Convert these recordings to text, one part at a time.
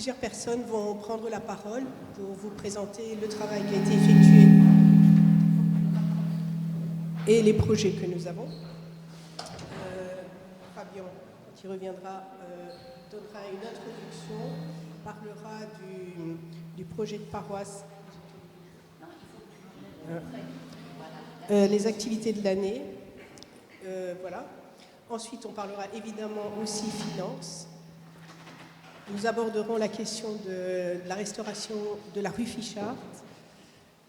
Plusieurs personnes vont prendre la parole pour vous présenter le travail qui a été effectué et les projets que nous avons. Fabien, qui reviendra, donnera une introduction, parlera du projet de paroisse, les activités de l'année. Voilà. Ensuite, on parlera évidemment aussi finances. Nous aborderons la question de la restauration de la rue Fichard,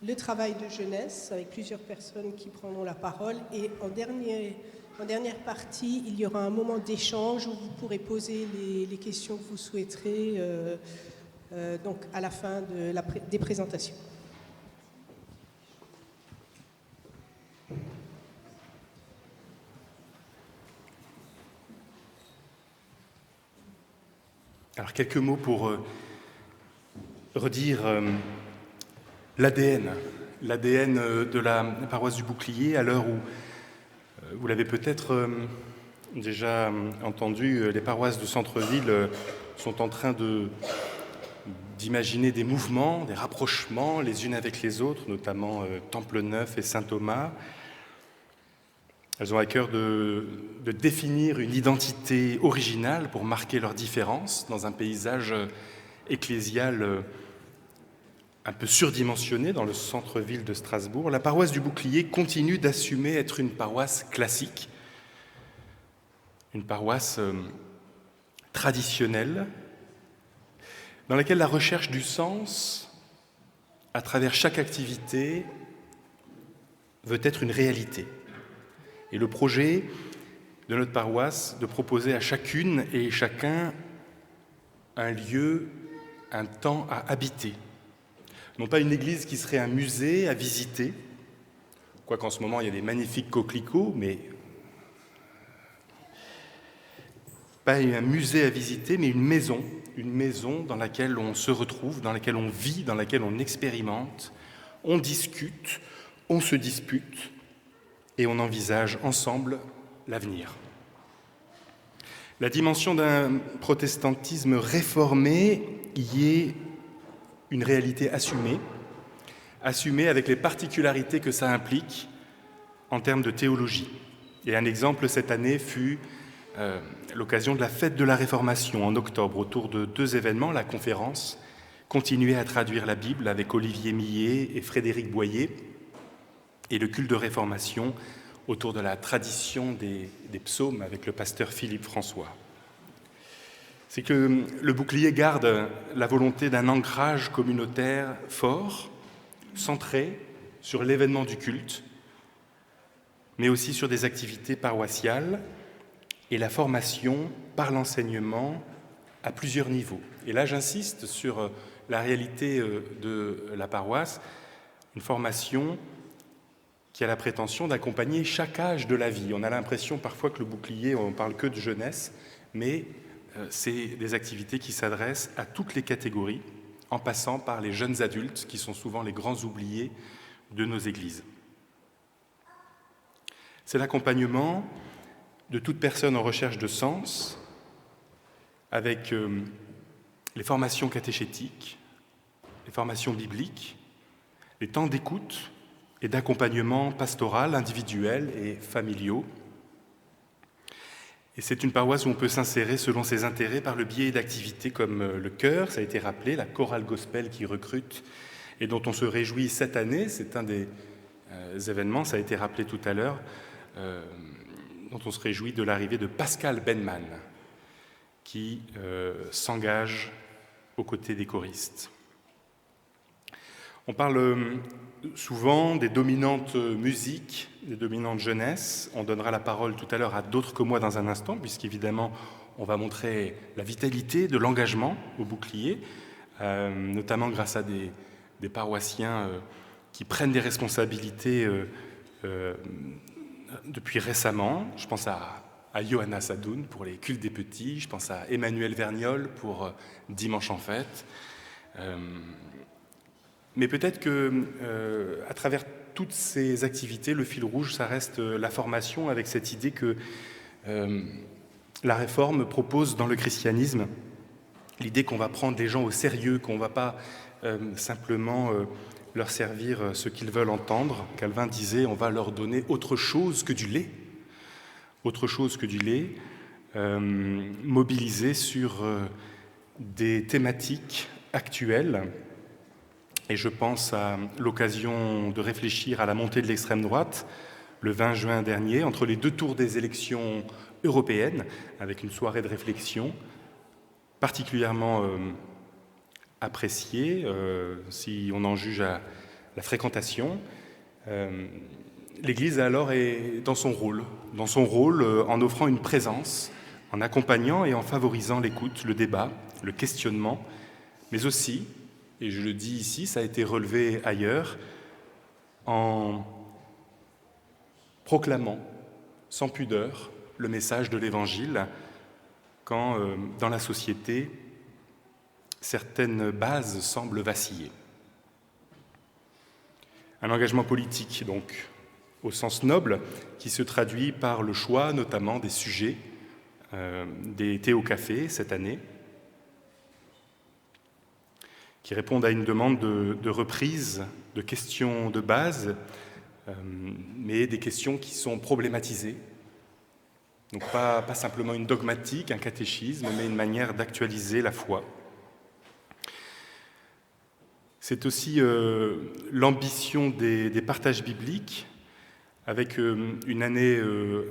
le travail de jeunesse avec plusieurs personnes qui prendront la parole. Et en dernière partie, il y aura un moment d'échange où vous pourrez poser les questions que vous souhaiterez donc à la fin des présentations. Alors, quelques mots pour redire l'ADN de la paroisse du Bouclier, à l'heure où, vous l'avez peut-être déjà entendu, les paroisses de centre-ville sont en train d'imaginer des mouvements, des rapprochements les unes avec les autres, notamment Temple-Neuf et Saint-Thomas. Elles ont à cœur de définir une identité originale pour marquer leurs différences dans un paysage ecclésial un peu surdimensionné dans le centre-ville de Strasbourg. La paroisse du Bouclier continue d'assumer être une paroisse classique, une paroisse traditionnelle, dans laquelle la recherche du sens, à travers chaque activité, veut être une réalité. Et le projet de notre paroisse de proposer à chacune et chacun un lieu, un temps à habiter. Non pas une église qui serait un musée à visiter, quoiqu'en ce moment il y a des magnifiques coquelicots, mais pas un musée à visiter, mais une maison dans laquelle on se retrouve, dans laquelle on vit, dans laquelle on expérimente, on discute, on se dispute, et on envisage ensemble l'avenir. La dimension d'un protestantisme réformé y est une réalité assumée avec les particularités que ça implique en termes de théologie. Et un exemple cette année fut l'occasion de la fête de la Réformation en octobre, autour de 2 événements, la conférence « Continuer à traduire la Bible » avec Olivier Millet et Frédéric Boyer, et le culte de réformation autour de la tradition des psaumes avec le pasteur Philippe François. C'est que le Bouclier garde la volonté d'un ancrage communautaire fort, centré sur l'événement du culte, mais aussi sur des activités paroissiales et la formation par l'enseignement à plusieurs niveaux. Et là, j'insiste sur la réalité de la paroisse, une formation qui a la prétention d'accompagner chaque âge de la vie. On a l'impression parfois que le Bouclier, on ne parle que de jeunesse, mais c'est des activités qui s'adressent à toutes les catégories, en passant par les jeunes adultes, qui sont souvent les grands oubliés de nos églises. C'est l'accompagnement de toute personne en recherche de sens, avec les formations catéchétiques, les formations bibliques, les temps d'écoute et d'accompagnement pastoral, individuel et familiaux. Et c'est une paroisse où on peut s'insérer selon ses intérêts par le biais d'activités comme le chœur, ça a été rappelé, la chorale gospel qui recrute et dont on se réjouit cette année. C'est un des événements, ça a été rappelé tout à l'heure, dont on se réjouit de l'arrivée de Pascal Benman, qui s'engage aux côtés des choristes. On parle souvent des dominantes musiques, des dominantes jeunesse. On donnera la parole tout à l'heure à d'autres que moi dans un instant, puisqu'évidemment, on va montrer la vitalité de l'engagement au Bouclier, notamment grâce à des paroissiens qui prennent des responsabilités depuis récemment. Je pense à Johanna Sadoun pour les cultes des petits, je pense à Emmanuel Vergnol pour Dimanche en fête. Mais peut-être que, à travers toutes ces activités, le fil rouge, ça reste la formation, avec cette idée que la Réforme propose dans le christianisme l'idée qu'on va prendre les gens au sérieux, qu'on ne va pas simplement leur servir ce qu'ils veulent entendre. Calvin disait, on va leur donner autre chose que du lait, mobilisé sur des thématiques actuelles. Et je pense à l'occasion de réfléchir à la montée de l'extrême droite, le 20 juin dernier, entre les 2 tours des élections européennes, avec une soirée de réflexion particulièrement appréciée, si on en juge à la fréquentation. L'Église alors est dans son rôle en offrant une présence, en accompagnant et en favorisant l'écoute, le débat, le questionnement, mais aussi, et je le dis ici, ça a été relevé ailleurs, en proclamant sans pudeur le message de l'Évangile quand, dans la société, certaines bases semblent vaciller. Un engagement politique, donc, au sens noble, qui se traduit par le choix, notamment, des sujets des thés au café cette année, qui répondent à une demande de reprise de questions de base, mais des questions qui sont problématisées. Donc pas simplement une dogmatique, un catéchisme, mais une manière d'actualiser la foi. C'est aussi l'ambition des partages bibliques, avec une année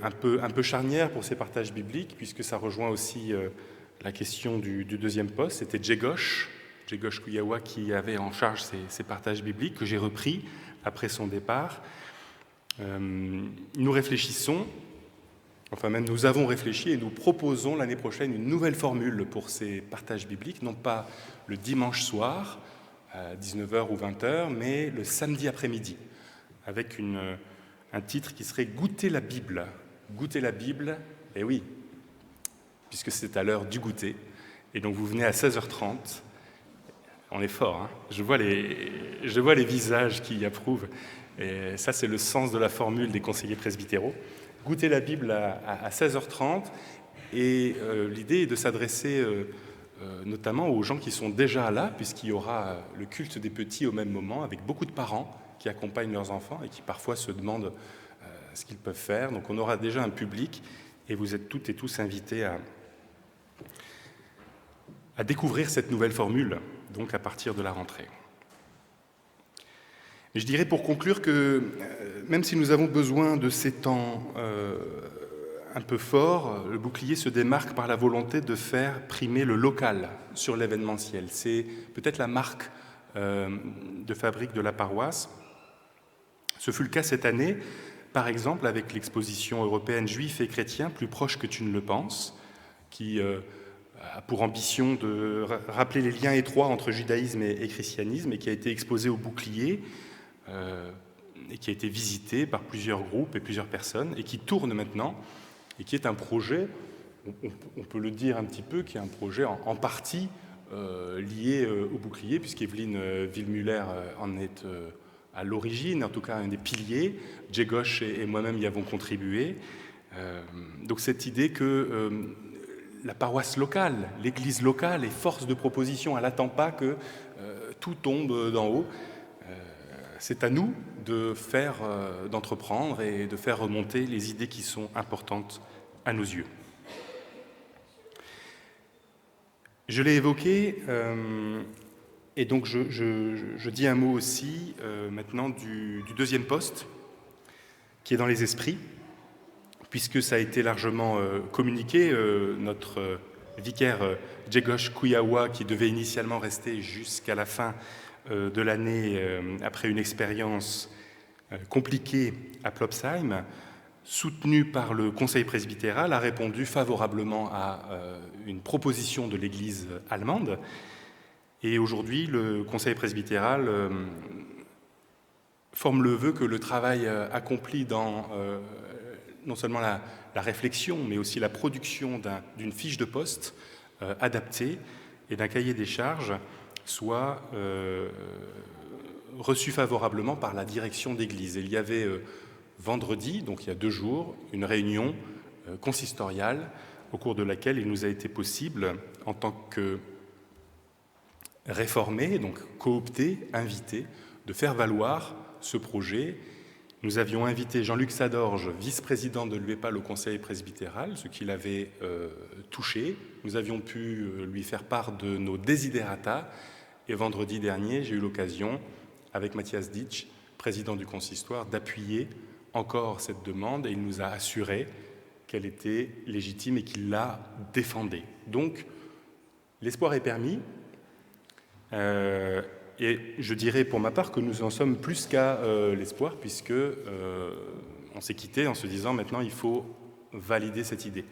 un peu charnière pour ces partages bibliques, puisque ça rejoint aussi la question du deuxième poste. C'était Djegosh Kuyawa qui avait en charge ces partages bibliques, que j'ai repris après son départ. Nous réfléchissons, enfin même nous avons réfléchi et nous proposons l'année prochaine une nouvelle formule pour ces partages bibliques, non pas le dimanche soir à 19h ou 20h, mais le samedi après-midi, avec un titre qui serait « Goûter la Bible ». Goûter la Bible, eh oui, puisque c'est à l'heure du goûter. Et donc vous venez à 16h30. On est fort, hein. Je vois les visages qui approuvent. Et ça, c'est le sens de la formule des conseillers presbytéraux. Goûter la Bible à 16h30. Et l'idée est de s'adresser notamment aux gens qui sont déjà là, puisqu'il y aura le culte des petits au même moment, avec beaucoup de parents qui accompagnent leurs enfants et qui parfois se demandent ce qu'ils peuvent faire. Donc on aura déjà un public et vous êtes toutes et tous invités à découvrir cette nouvelle formule, donc à partir de la rentrée. Et je dirais pour conclure que même si nous avons besoin de ces temps un peu forts, le bouclier se démarque par la volonté de faire primer le local sur l'événementiel. C'est peut-être la marque de fabrique de la paroisse. Ce fut le cas cette année, par exemple avec l'exposition européenne Juifs et chrétiens, plus proche que tu ne le penses, qui a pour ambition de rappeler les liens étroits entre judaïsme et christianisme et qui a été exposée au bouclier et qui a été visitée par plusieurs groupes et plusieurs personnes et qui tourne maintenant et qui est un projet, on peut le dire un petit peu, qui est un projet en partie lié au bouclier, puisqu'Evelyne Willemuller en est à l'origine, en tout cas un des piliers. Djegosh et moi-même y avons contribué. Donc cette idée que la paroisse locale, l'église locale est force de proposition, elle n'attend pas que tout tombe d'en haut. C'est à nous de d'entreprendre et de faire remonter les idées qui sont importantes à nos yeux. Je l'ai évoqué, et donc je dis un mot aussi maintenant du deuxième poste, qui est dans les esprits, puisque ça a été largement communiqué. Notre vicaire Djegosh Kuyawa, qui devait initialement rester jusqu'à la fin de l'année, après une expérience compliquée à Plopsheim, soutenu par le Conseil presbytéral, a répondu favorablement à une proposition de l'Église allemande. Et aujourd'hui, le Conseil presbytéral forme le vœu que le travail accompli dans non seulement la réflexion, mais aussi la production d'une fiche de poste adaptée et d'un cahier des charges soit reçu favorablement par la direction d'Église. Il y avait vendredi, donc il y a 2 jours, une réunion consistoriale au cours de laquelle il nous a été possible, en tant que réformer, donc coopter, inviter, de faire valoir ce projet. Nous avions invité Jean-Luc Sadorge, vice-président de l'UEPAL au Conseil presbytéral, ce qui l'avait touché. Nous avions pu lui faire part de nos desiderata. Et vendredi dernier, j'ai eu l'occasion, avec Mathias Ditsch, président du consistoire, d'appuyer encore cette demande. Et il nous a assuré qu'elle était légitime et qu'il la défendait. Donc, l'espoir est permis. Et je dirais pour ma part que nous en sommes plus qu'à l'espoir, puisque on s'est quitté en se disant maintenant il faut valider cette idée.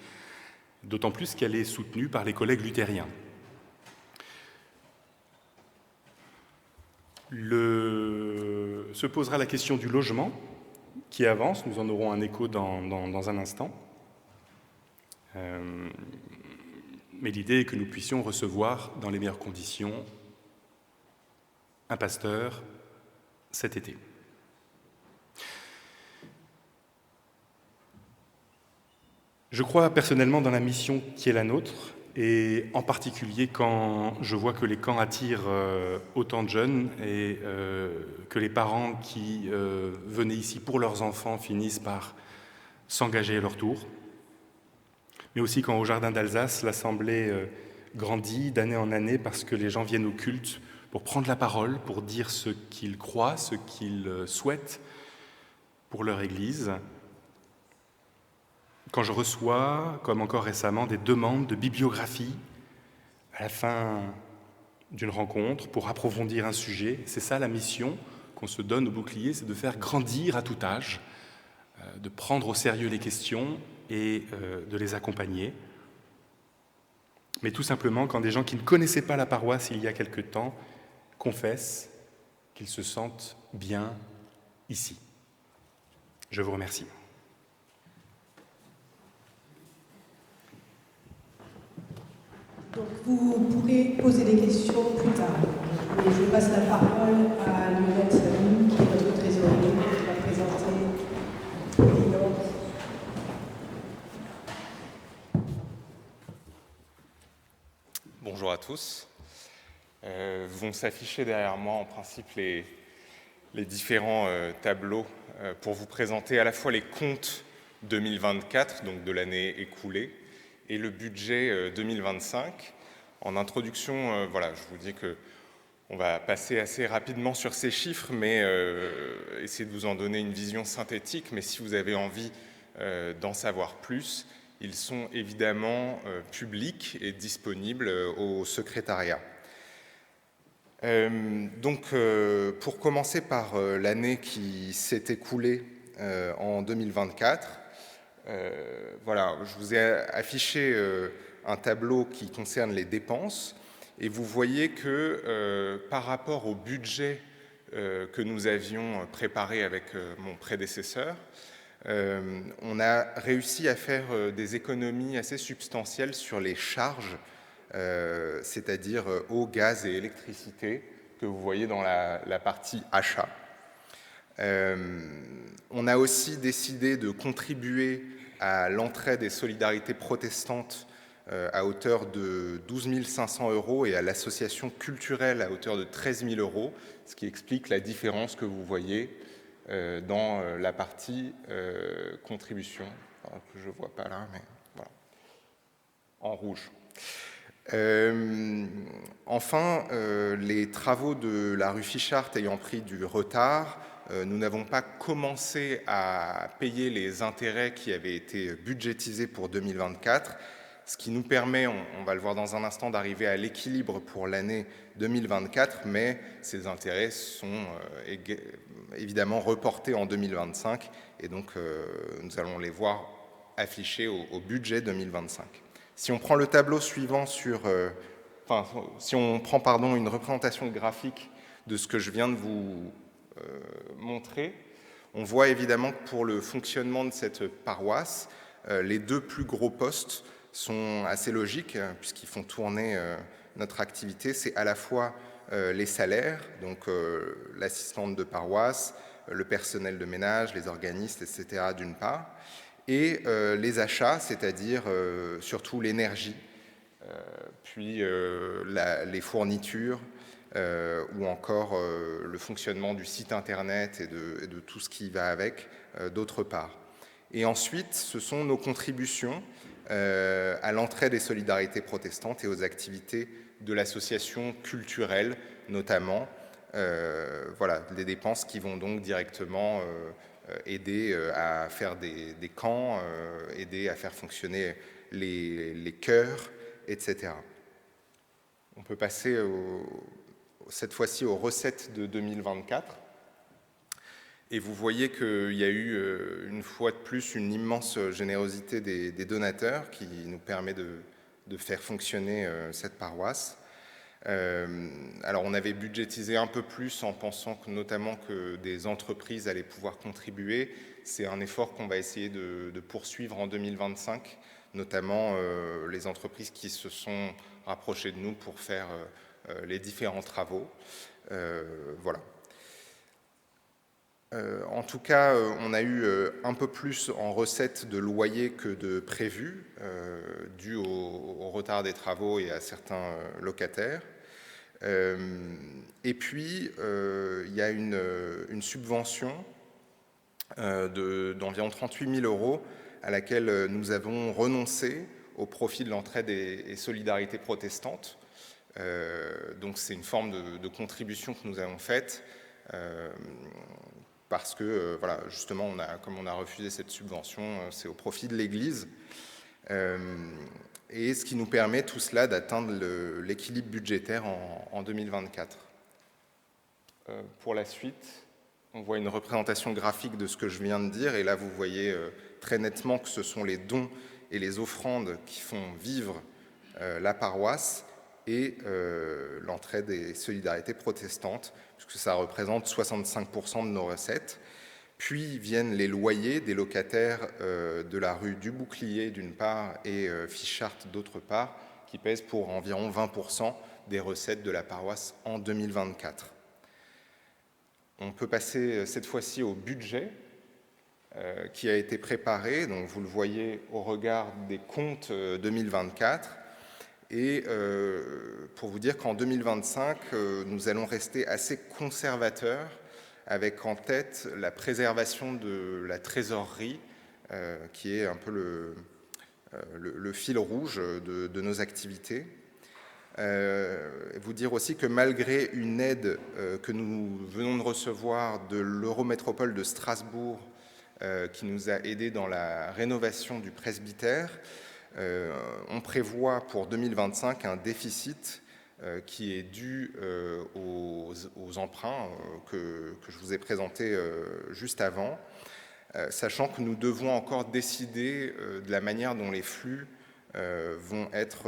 D'autant plus qu'elle est soutenue par les collègues luthériens. Se posera la question du logement qui avance, nous en aurons un écho dans un instant. Mais l'idée est que nous puissions recevoir dans les meilleures conditions un pasteur cet été. Je crois personnellement dans la mission qui est la nôtre, et en particulier quand je vois que les camps attirent autant de jeunes et que les parents qui venaient ici pour leurs enfants finissent par s'engager à leur tour. Mais aussi quand au Jardin d'Alsace, l'Assemblée grandit d'année en année parce que les gens viennent au culte pour prendre la parole, pour dire ce qu'ils croient, ce qu'ils souhaitent pour leur Église. Quand je reçois, comme encore récemment, des demandes de bibliographie à la fin d'une rencontre pour approfondir un sujet, c'est ça la mission qu'on se donne au bouclier, c'est de faire grandir à tout âge, de prendre au sérieux les questions et de les accompagner. Mais tout simplement, quand des gens qui ne connaissaient pas la paroisse il y a quelque temps confessent qu'ils se sentent bien ici. Je vous remercie. Donc vous pourrez poser des questions plus tard. Et je passe la parole à Lionel Salou, qui est notre trésorier, qui va présenter les bilans. Bonjour à tous. Vont s'afficher derrière moi en principe les différents tableaux pour vous présenter à la fois les comptes 2024, donc de l'année écoulée, et le budget 2025. En introduction, voilà, je vous dis qu'on va passer assez rapidement sur ces chiffres, mais essayer de vous en donner une vision synthétique. Mais si vous avez envie d'en savoir plus, ils sont évidemment publics et disponibles au secrétariat. Pour commencer par l'année qui s'est écoulée en 2024, voilà, je vous ai affiché un tableau qui concerne les dépenses et vous voyez que par rapport au budget que nous avions préparé avec mon prédécesseur, on a réussi à faire des économies assez substantielles sur les charges, c'est-à-dire eau, gaz et électricité, que vous voyez dans la partie achat. On a aussi décidé de contribuer à l'entraide et solidarité protestante à hauteur de 12 500 € et à l'association culturelle à hauteur de 13 000 €, ce qui explique la différence que vous voyez dans la partie contribution, que je ne vois pas là, mais voilà, en rouge. Enfin, les travaux de la rue Fichart ayant pris du retard, nous n'avons pas commencé à payer les intérêts qui avaient été budgétisés pour 2024, ce qui nous permet, on va le voir dans un instant, d'arriver à l'équilibre pour l'année 2024, mais ces intérêts sont évidemment reportés en 2025, et donc nous allons les voir affichés au budget 2025. Si on prend le tableau suivant si on prend une représentation graphique de ce que je viens de vous montrer, on voit évidemment que pour le fonctionnement de cette paroisse, les deux plus gros postes sont assez logiques puisqu'ils font tourner notre activité. C'est à la fois les salaires, donc l'assistante de paroisse, le personnel de ménage, les organistes, etc. d'une part, et les achats, c'est-à-dire surtout l'énergie, puis les fournitures ou encore le fonctionnement du site internet et de tout ce qui va avec, d'autre part. Et ensuite, ce sont nos contributions à l'entraide et solidarité protestante et aux activités de l'association culturelle, notamment. Voilà, des dépenses qui vont donc directement aider à faire des camps, aider à faire fonctionner les chœurs, etc. On peut passer cette fois-ci aux recettes de 2024. Et vous voyez qu'il y a eu une fois de plus une immense générosité des donateurs qui nous permet de faire fonctionner cette paroisse. Alors on avait budgétisé un peu plus en pensant que, notamment que des entreprises allaient pouvoir contribuer. C'est un effort qu'on va essayer de poursuivre en 2025, notamment les entreprises qui se sont rapprochées de nous pour faire les différents travaux. Voilà. En tout cas, on a eu un peu plus en recettes de loyer que de prévu, dû au retard des travaux et à certains locataires. Et puis, il y a une subvention d'environ 38 000 € à laquelle nous avons renoncé au profit de l'entraide et solidarité protestante. Donc c'est une forme de contribution que nous avons faite parce que, voilà, justement, comme on a refusé cette subvention, c'est au profit de l'Église. Et ce qui nous permet tout cela d'atteindre l'équilibre budgétaire en 2024. Pour la suite, on voit une représentation graphique de ce que je viens de dire, et là vous voyez très nettement que ce sont les dons et les offrandes qui font vivre la paroisse et l'entraide et solidarité protestante, puisque ça représente 65% de nos recettes. Puis viennent les loyers des locataires de la rue du Bouclier d'une part et Fichart d'autre part, qui pèsent pour environ 20% des recettes de la paroisse en 2024. On peut passer cette fois-ci au budget qui a été préparé, donc vous le voyez au regard des comptes 2024. Et pour vous dire qu'en 2025, nous allons rester assez conservateurs, avec en tête la préservation de la trésorerie, qui est un peu le fil rouge de nos activités. Vous dire aussi que malgré une aide que nous venons de recevoir de l'Eurométropole de Strasbourg, qui nous a aidés dans la rénovation du presbytère, on prévoit pour 2025 un déficit qui est dû aux emprunts que je vous ai présentés juste avant, sachant que nous devons encore décider de la manière dont les flux vont être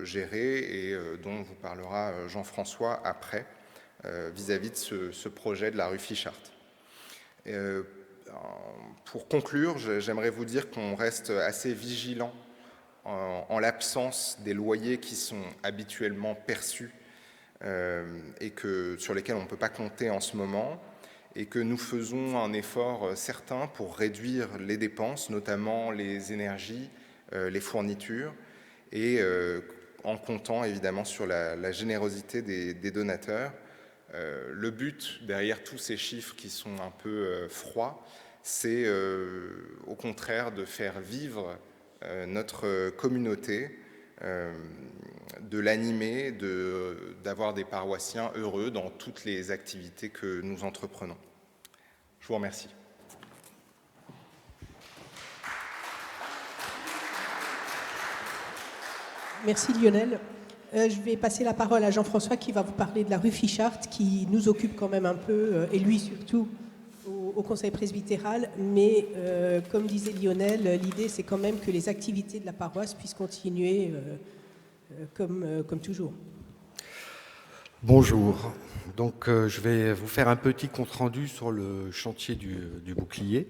gérés et dont vous parlera Jean-François après vis-à-vis de ce projet de la rue Fichart. Pour conclure, j'aimerais vous dire qu'on reste assez vigilant en l'absence des loyers qui sont habituellement perçus et sur lesquels on ne peut pas compter en ce moment, et que nous faisons un effort certain pour réduire les dépenses, notamment les énergies, les fournitures, et en comptant évidemment sur la générosité des donateurs. Le but derrière tous ces chiffres qui sont un peu froids, c'est au contraire de faire vivre notre communauté, de l'animer, d'avoir des paroissiens heureux dans toutes les activités que nous entreprenons. Je vous remercie. Merci Lionel. Je vais passer la parole à Jean-François qui va vous parler de la rue Fichart, qui nous occupe quand même un peu, et lui surtout, au conseil presbytéral. Mais comme disait Lionel, l'idée c'est quand même que les activités de la paroisse puissent continuer comme toujours. Bonjour. Donc je vais vous faire un petit compte-rendu sur le chantier du bouclier,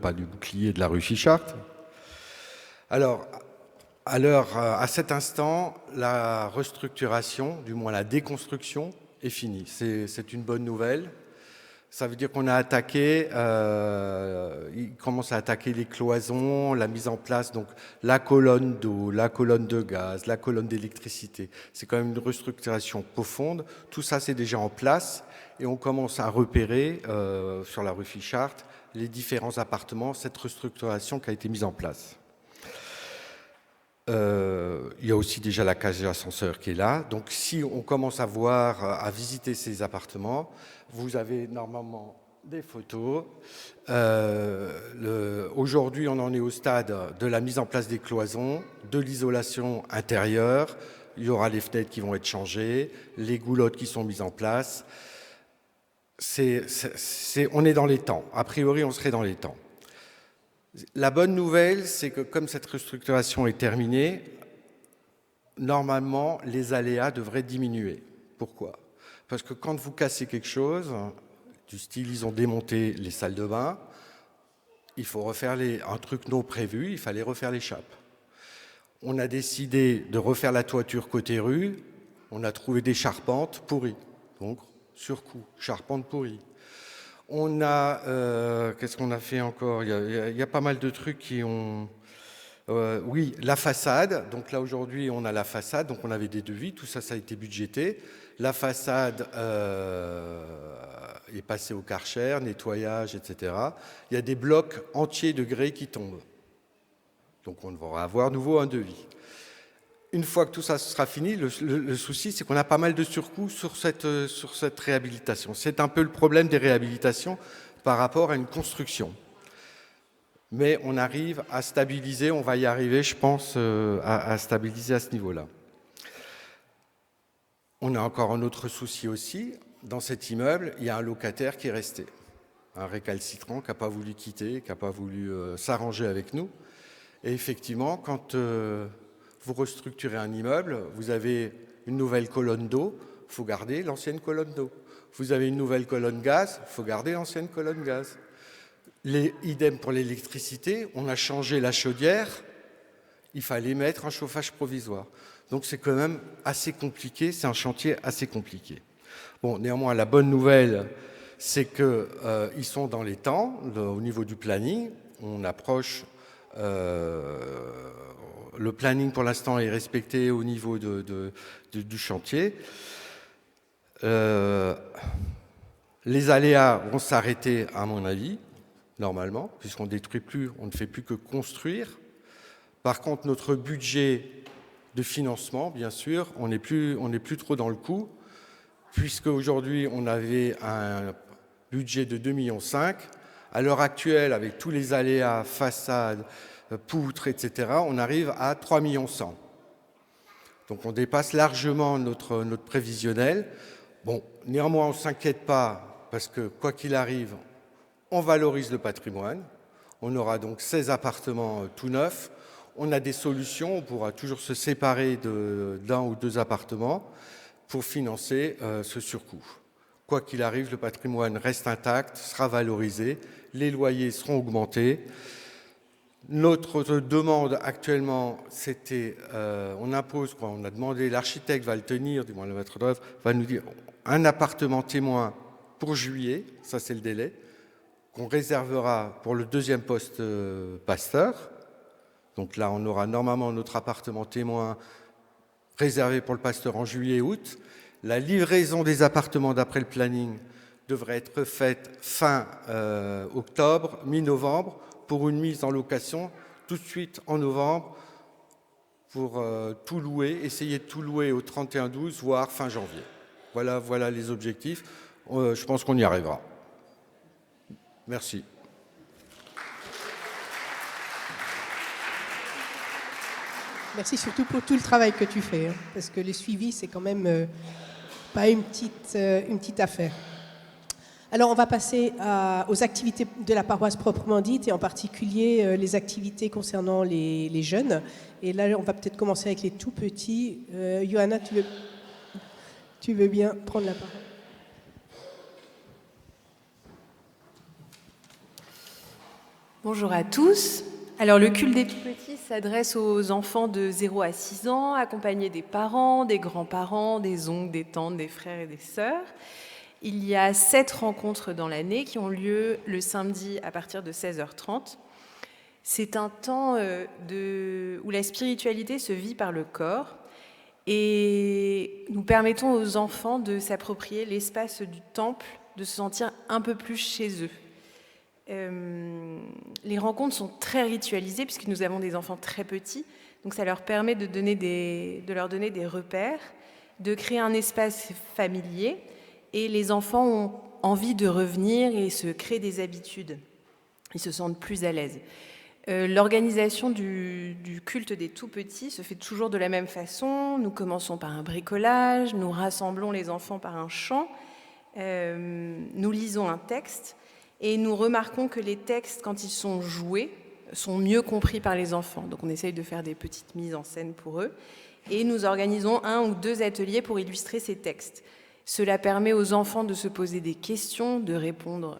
pas du bouclier, de la rue Fichart. Alors, à cet instant, la restructuration, du moins la déconstruction, est finie. C'est une bonne nouvelle. Ça veut dire qu'on a attaqué, il commence à attaquer les cloisons, la mise en place, donc la colonne d'eau, la colonne de gaz, la colonne d'électricité. C'est quand même une restructuration profonde. Tout ça, c'est déjà en place et on commence à repérer sur la rue Fichart les différents appartements, cette restructuration qui a été mise en place. Il y a aussi déjà la cage d'ascenseur qui est là. Donc si on commence à voir, à visiter ces appartements, vous avez normalement des photos. Aujourd'hui, on en est au stade de la mise en place des cloisons, de l'isolation intérieure. Il y aura les fenêtres qui vont être changées, les goulottes qui sont mises en place. On est dans les temps. A priori, on serait dans les temps. La bonne nouvelle, c'est que comme cette restructuration est terminée, normalement, les aléas devraient diminuer. Pourquoi ? Parce que quand vous cassez quelque chose, du style, ils ont démonté les salles de bain, il faut refaire un truc non prévu, il fallait refaire les chapes. On a décidé de refaire la toiture côté rue, on a trouvé des charpentes pourries, donc surcoût, charpentes pourries. On a, qu'est-ce qu'on a fait encore ? Il y a pas mal de trucs qui ont... oui, la façade. Donc là, aujourd'hui, on a la façade. Donc on avait des devis. Tout ça, ça a été budgété. La façade est passée au Karcher, nettoyage, etc. Il y a des blocs entiers de grès qui tombent. Donc on devra avoir nouveau un devis. Une fois que tout ça sera fini, le souci, c'est qu'on a pas mal de surcoûts sur cette réhabilitation. C'est un peu le problème des réhabilitations par rapport à une construction. Mais on arrive à stabiliser, on va y arriver, je pense, à stabiliser à ce niveau-là. On a encore un autre souci aussi. Dans cet immeuble, il y a un locataire qui est resté. Un récalcitrant qui n'a pas voulu quitter, qui n'a pas voulu s'arranger avec nous. Et effectivement, quand... vous restructurez un immeuble, vous avez une nouvelle colonne d'eau, il faut garder l'ancienne colonne d'eau. Vous avez une nouvelle colonne gaz, il faut garder l'ancienne colonne gaz. Idem pour l'électricité, on a changé la chaudière, il fallait mettre un chauffage provisoire. Donc c'est quand même assez compliqué, c'est un chantier assez compliqué. Bon, néanmoins, la bonne nouvelle, c'est qu'ils sont dans les temps, au niveau du planning, on approche... le planning, pour l'instant, est respecté au niveau du chantier. Les aléas vont s'arrêter, à mon avis, normalement, puisqu'on détruit plus, on ne fait plus que construire. Par contre, notre budget de financement, bien sûr, on n'est plus trop dans le coup, puisque aujourd'hui, on avait un budget de 2,5 millions. À l'heure actuelle, avec tous les aléas, façades, poutres, etc., on arrive à 3,1 millions. Donc on dépasse largement notre prévisionnel. Bon, néanmoins, on ne s'inquiète pas, parce que quoi qu'il arrive, on valorise le patrimoine. On aura donc 16 appartements tout neufs. On a des solutions, on pourra toujours se séparer d'un ou deux appartements pour financer ce surcoût. Quoi qu'il arrive, le patrimoine reste intact, sera valorisé, les loyers seront augmentés. Notre demande actuellement, c'était, on impose, on a demandé, l'architecte va le tenir, du moins le maître d'œuvre, va nous dire un appartement témoin pour juillet, ça c'est le délai, qu'on réservera pour le deuxième poste pasteur. Donc là, on aura normalement notre appartement témoin réservé pour le pasteur en juillet-août. La livraison des appartements d'après le planning devrait être faite fin octobre, mi-novembre, pour une mise en location tout de suite en novembre pour tout louer, essayer de tout louer au 31-12, voire fin janvier. Voilà les objectifs. Je pense qu'on y arrivera. Merci. Merci surtout pour tout le travail que tu fais, hein, parce que les suivis, c'est quand même pas une petite affaire. Alors, on va passer aux activités de la paroisse proprement dites, et en particulier les activités concernant les jeunes. Et là, on va peut-être commencer avec les tout petits. Johanna, tu veux bien prendre la parole ? Bonjour à tous. Alors, le culte des tout-petits s'adresse aux enfants de 0 à 6 ans, accompagnés des parents, des grands-parents, des oncles, des tantes, des frères et des sœurs. Il y a 7 rencontres dans l'année qui ont lieu le samedi à partir de 16h30. C'est un temps où la spiritualité se vit par le corps et nous permettons aux enfants de s'approprier l'espace du temple, de se sentir un peu plus chez eux. Les rencontres sont très ritualisées puisque nous avons des enfants très petits, donc ça leur permet de leur donner des repères, de créer un espace familier, et les enfants ont envie de revenir et se créent des habitudes. Ils se sentent plus à l'aise. L'organisation du culte des tout-petits se fait toujours de la même façon. Nous commençons par un bricolage, nous rassemblons les enfants par un chant, nous lisons un texte et nous remarquons que les textes, quand ils sont joués, sont mieux compris par les enfants. Donc on essaye de faire des petites mises en scène pour eux et nous organisons 1 ou 2 ateliers pour illustrer ces textes. Cela permet aux enfants de se poser des questions, de répondre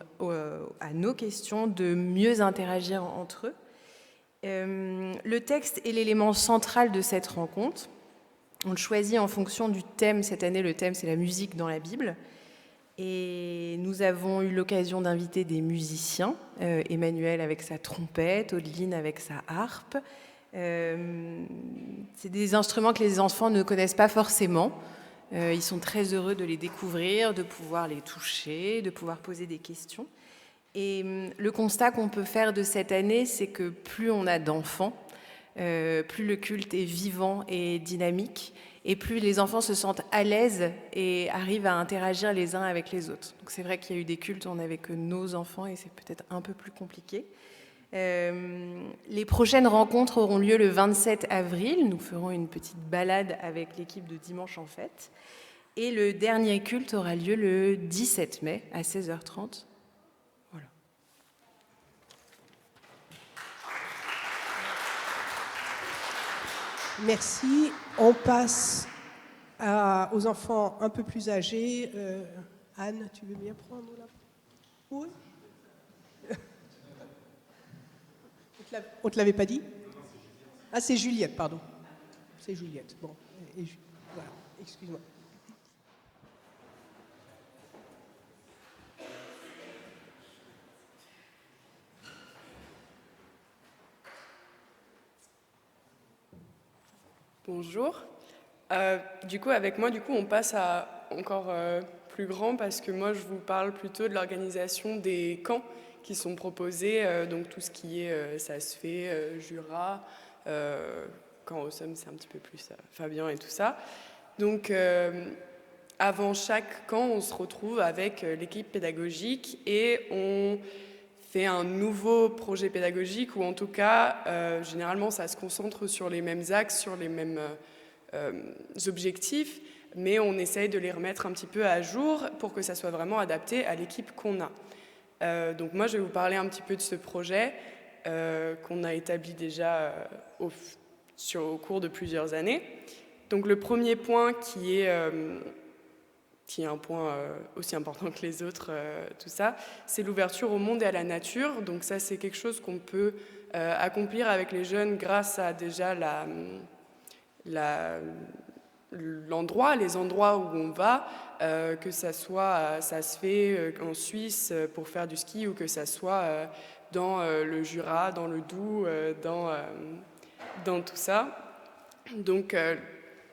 à nos questions, de mieux interagir entre eux. Le texte est l'élément central de cette rencontre. On le choisit en fonction du thème. Cette année, le thème, c'est la musique dans la Bible. Et nous avons eu l'occasion d'inviter des musiciens, Emmanuel avec sa trompette, Audeline avec sa harpe. C'est des instruments que les enfants ne connaissent pas forcément. Ils sont très heureux de les découvrir, de pouvoir les toucher, de pouvoir poser des questions. Et le constat qu'on peut faire de cette année, c'est que plus on a d'enfants, plus le culte est vivant et dynamique, et plus les enfants se sentent à l'aise et arrivent à interagir les uns avec les autres. Donc c'est vrai qu'il y a eu des cultes où on n'avait que nos enfants, et c'est peut-être un peu plus compliqué. Les prochaines rencontres auront lieu le 27 avril. Nous ferons une petite balade avec l'équipe de Dimanche en Fête. Et le dernier culte aura lieu le 17 mai à 16h30. Voilà. Merci. On passe aux enfants un peu plus âgés. Anne, tu veux bien prendre là? Oui. On ne te l'avait pas dit? Ah, c'est Juliette, pardon. C'est Juliette. Bon, voilà, excuse-moi. Bonjour. Du coup, avec moi, on passe à encore plus grand parce que moi, je vous parle plutôt de l'organisation des camps qui sont proposés, donc tout ce qui est ça se fait, Jura, camp au Somme, c'est un petit peu plus Fabien et tout ça. Donc, avant chaque camp, on se retrouve avec l'équipe pédagogique et on fait un nouveau projet pédagogique ou en tout cas, généralement, ça se concentre sur les mêmes axes, sur les mêmes objectifs, mais on essaye de les remettre un petit peu à jour pour que ça soit vraiment adapté à l'équipe qu'on a. Donc moi, je vais vous parler un petit peu de ce projet qu'on a établi déjà au cours de plusieurs années. Donc le premier point qui est un point aussi important que les autres, tout ça, c'est l'ouverture au monde et à la nature. Donc ça, c'est quelque chose qu'on peut accomplir avec les jeunes grâce à déjà les endroits où on va, que ça soit, ça se fait en Suisse pour faire du ski ou que ça soit dans le Jura, dans le Doubs, dans tout ça. Donc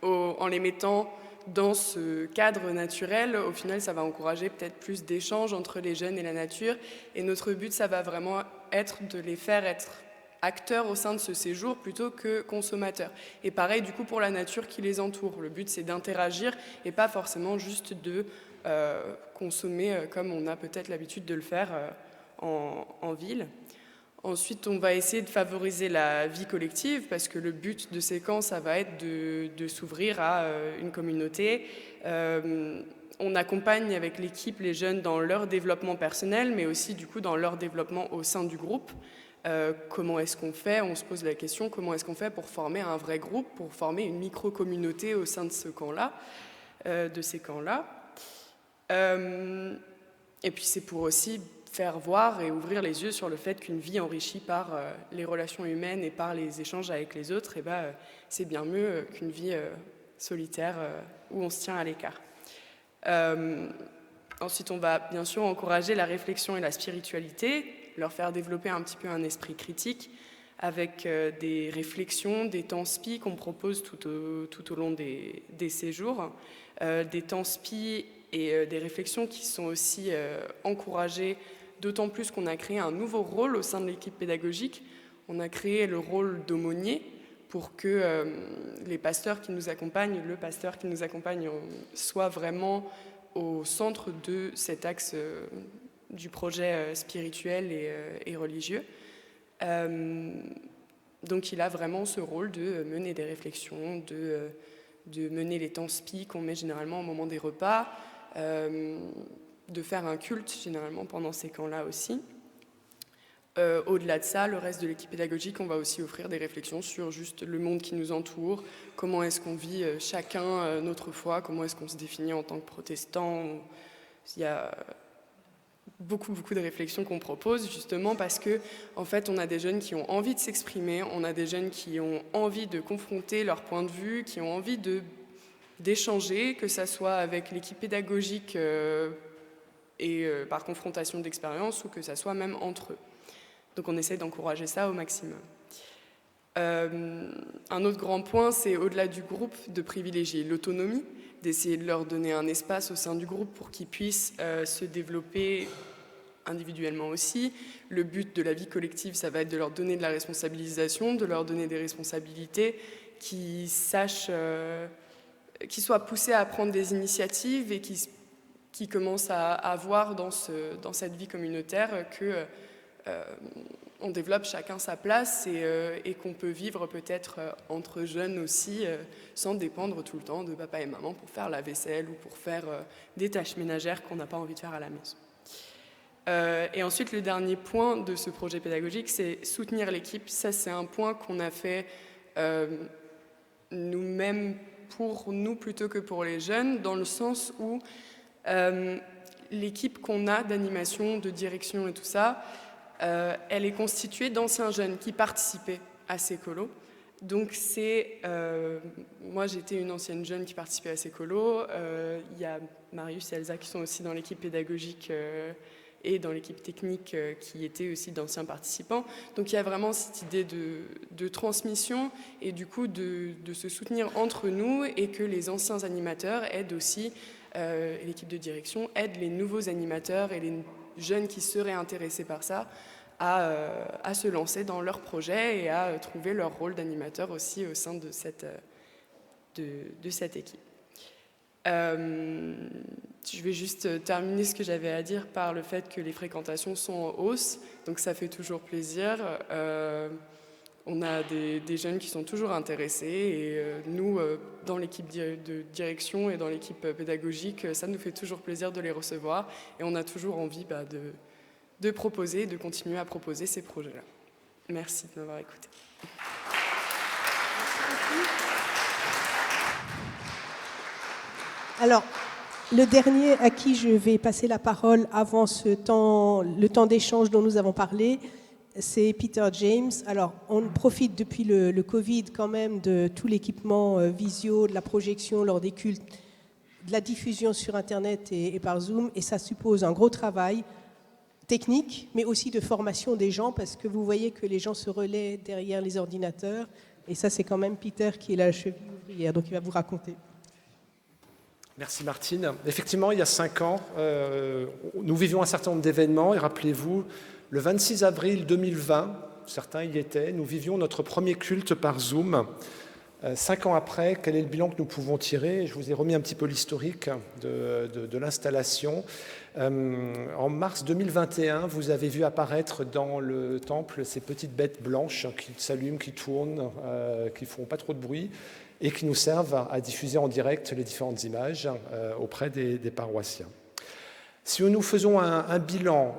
en les mettant dans ce cadre naturel, au final, ça va encourager peut-être plus d'échanges entre les jeunes et la nature. Et notre but, ça va vraiment être de les faire être acteurs au sein de ce séjour plutôt que consommateurs. Et pareil, du coup, pour la nature qui les entoure. Le but, c'est d'interagir et pas forcément juste de consommer comme on a peut-être l'habitude de le faire en ville. Ensuite, on va essayer de favoriser la vie collective parce que le but de ces camps, ça va être de s'ouvrir à une communauté. On accompagne avec l'équipe les jeunes dans leur développement personnel, mais aussi du coup dans leur développement au sein du groupe. Comment est-ce qu'on fait? On se pose la question, comment est-ce qu'on fait pour former un vrai groupe, pour former une micro-communauté au sein de ce camp-là, de ces camps-là. Et puis c'est pour aussi faire voir et ouvrir les yeux sur le fait qu'une vie enrichie par les relations humaines et par les échanges avec les autres, c'est bien mieux qu'une vie solitaire où on se tient à l'écart. Ensuite, on va bien sûr encourager la réflexion et la spiritualité, leur faire développer un petit peu un esprit critique avec des réflexions, des temps spi qu'on propose tout au long des séjours, des temps spi et des réflexions qui sont aussi encouragées, d'autant plus qu'on a créé un nouveau rôle au sein de l'équipe pédagogique. On a créé le rôle d'aumônier pour que les pasteurs qui nous accompagnent, le pasteur qui nous accompagne, soit vraiment au centre de cet axe du projet spirituel et religieux. Donc il a vraiment ce rôle de mener des réflexions, de mener les temps spi qu'on met généralement au moment des repas, de faire un culte généralement pendant ces camps-là aussi. Au-delà de ça, le reste de l'équipe pédagogique, on va aussi offrir des réflexions sur juste le monde qui nous entoure, comment est-ce qu'on vit chacun notre foi, comment est-ce qu'on se définit en tant que protestant. Il y a beaucoup de réflexions qu'on propose, justement parce que, en fait, on a des jeunes qui ont envie de s'exprimer, on a des jeunes qui ont envie de confronter leur point de vue, qui ont envie d'échanger, que ça soit avec l'équipe pédagogique et par confrontation d'expérience, ou que ça soit même entre eux. Donc on essaie d'encourager ça au maximum. Un autre grand point, c'est au-delà du groupe, de privilégier l'autonomie, d'essayer de leur donner un espace au sein du groupe pour qu'ils puissent se développer individuellement aussi. Le but de la vie collective, ça va être de leur donner de la responsabilisation, de leur donner des responsabilités, qu'ils sachent, qu'ils soient poussés à prendre des initiatives et qui commencent à voir dans cette vie communautaire que on développe chacun sa place et qu'on peut vivre peut-être entre jeunes aussi sans dépendre tout le temps de papa et maman pour faire la vaisselle ou pour faire des tâches ménagères qu'on n'a pas envie de faire à la maison. Et ensuite, le dernier point de ce projet pédagogique, c'est soutenir l'équipe. Ça, c'est un point qu'on a fait nous-mêmes pour nous plutôt que pour les jeunes, dans le sens où l'équipe qu'on a d'animation, de direction et tout ça, elle est constituée d'anciens jeunes qui participaient à ces colos. Donc moi j'étais une ancienne jeune qui participait à ces colos. Il y a Marius et Elsa qui sont aussi dans l'équipe pédagogique et dans l'équipe technique qui étaient aussi d'anciens participants. Donc il y a vraiment cette idée de transmission et du coup de se soutenir entre nous et que les anciens animateurs aident aussi, l'équipe de direction aide les nouveaux animateurs et les jeunes qui seraient intéressés par ça à se lancer dans leur projet et à trouver leur rôle d'animateur aussi au sein de cette équipe. Je vais juste terminer ce que j'avais à dire par le fait que les fréquentations sont en hausse, donc ça fait toujours plaisir. On a des jeunes qui sont toujours intéressés et nous, dans l'équipe de direction et dans l'équipe pédagogique, ça nous fait toujours plaisir de les recevoir et on a toujours envie de proposer, de continuer à proposer ces projets-là. Merci de m'avoir écouté. Alors, le dernier à qui je vais passer la parole avant le temps d'échange dont nous avons parlé, c'est Peter James. Alors, on profite depuis le Covid quand même de tout l'équipement visio, de la projection lors des cultes, de la diffusion sur Internet et par Zoom, et ça suppose un gros travail technique, mais aussi de formation des gens, parce que vous voyez que les gens se relaient derrière les ordinateurs, et ça, c'est quand même Peter qui est la cheville ouvrière, donc il va vous raconter. Merci Martine. Effectivement, il y a 5 ans, nous vivions un certain nombre d'événements, et rappelez-vous, le 26 avril 2020, certains y étaient, nous vivions notre premier culte par Zoom. 5 ans après, quel est le bilan que nous pouvons tirer? Je vous ai remis un petit peu l'historique de l'installation. En mars 2021, vous avez vu apparaître dans le temple ces petites bêtes blanches qui s'allument, qui tournent, qui ne font pas trop de bruit et qui nous servent à diffuser en direct les différentes images auprès des paroissiens. Si nous faisons un bilan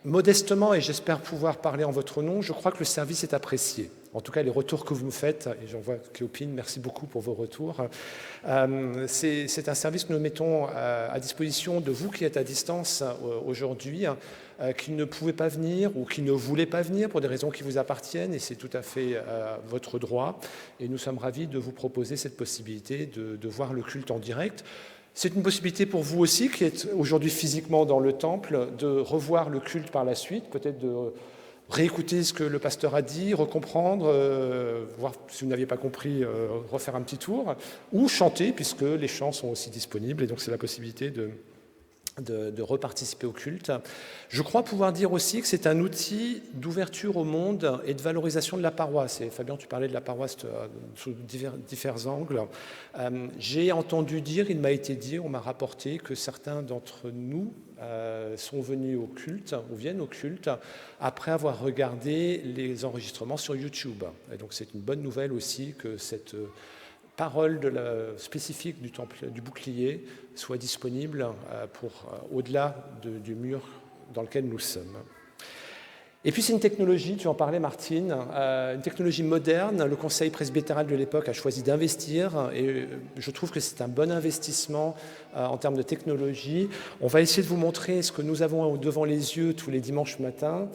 modestement, et j'espère pouvoir parler en votre nom, je crois que le service est apprécié. En tout cas, les retours que vous me faites, et j'en vois Cléopine, merci beaucoup pour vos retours. C'est un service que nous mettons à disposition de vous qui êtes à distance aujourd'hui, qui ne pouvaient pas venir ou qui ne voulaient pas venir pour des raisons qui vous appartiennent, et c'est tout à fait votre droit. Et nous sommes ravis de vous proposer cette possibilité de voir le culte en direct. C'est une possibilité pour vous aussi, qui êtes aujourd'hui physiquement dans le temple, de revoir le culte par la suite, peut-être de réécouter ce que le pasteur a dit, recomprendre, voir si vous n'aviez pas compris, refaire un petit tour, ou chanter, puisque les chants sont aussi disponibles, et donc c'est la possibilité de reparticiper au culte. Je crois pouvoir dire aussi que c'est un outil d'ouverture au monde et de valorisation de la paroisse. Et Fabien, tu parlais de la paroisse sous divers angles. J'ai entendu dire, il m'a été dit, on m'a rapporté que certains d'entre nous sont venus au culte, ou viennent au culte, après avoir regardé les enregistrements sur YouTube. Et donc c'est une bonne nouvelle aussi que cette parole spécifique du temple du bouclier soit disponible pour au-delà du mur dans lequel nous sommes. Et puis c'est une technologie, tu en parlais Martine, une technologie moderne. Le conseil presbytéral de l'époque a choisi d'investir et je trouve que c'est un bon investissement en termes de technologie. On va essayer de vous montrer ce que nous avons devant les yeux tous les dimanches matins,